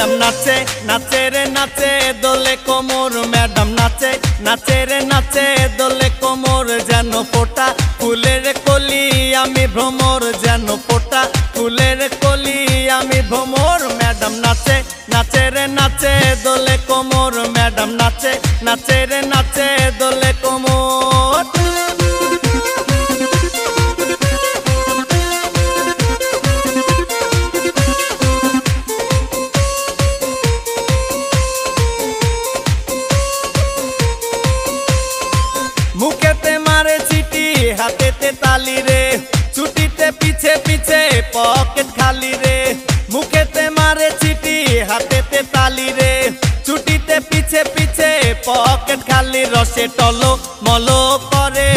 Madam নাচে নাচে রে নাচে দোলে কোমর ম্যাডাম নাচে নাচে রে নাচে দোলে কোমর যেন ফোটা ফুলের কলি আমি ভ্রমর যেন ফোটা ফুলের কলি আমি ভ্রমর ম্যাডাম নাচে নাচে রে নাচে দোলে কোমর ম্যাডাম নাচে নাচে রে নাচে দোলে কোমর। মুখেতে মারে চিঠি হাতেতে তালি রে ছুটিতে পিছে পিছে পকেট খালি রে মুখেতে মারে চিঠি হাতেতে তালি রে ছুটিতে পিছে পিছে পকেট খালি রসে টলো মলো করে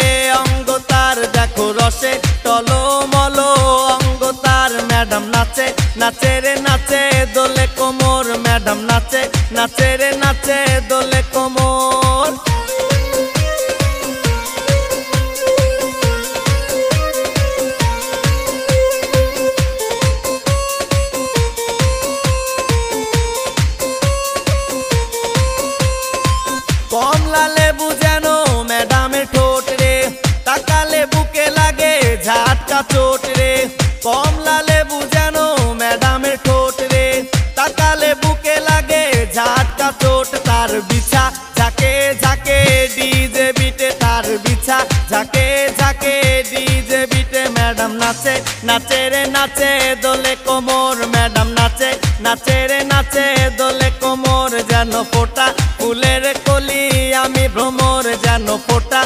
অঙ্গ তার দেখো রসে টলো মলো অঙ্গ তার ম্যাডাম নাচে নাচে রে নাচে দোলে কোমর ম্যাডাম নাচে নাচে রে নাচে দোলে কোমর। কমলা লেবু যেন ম্যাডামের ঠোঁট রে তাকালে বুকে লাগে ঝাটকা চোট রে কমলা লেবু যেন ম্যাডামের ঠোঁট রে তাকালে বুকে লাগে ঝাটকা চোট তার বিছা ঝাঁকে ঝাঁকে ডিজে বিটে তার বিছা ঝাঁকে ঝাঁকে ডিজে বিটে ম্যাডাম নাচে নাচে রে নাচে দোলে কোমর ম্যাডাম নাচে নাচে রে নাচে দোলে কোমর যেন ফোটা ফুলের কলি আমি ভ্রমর যেন ফোটা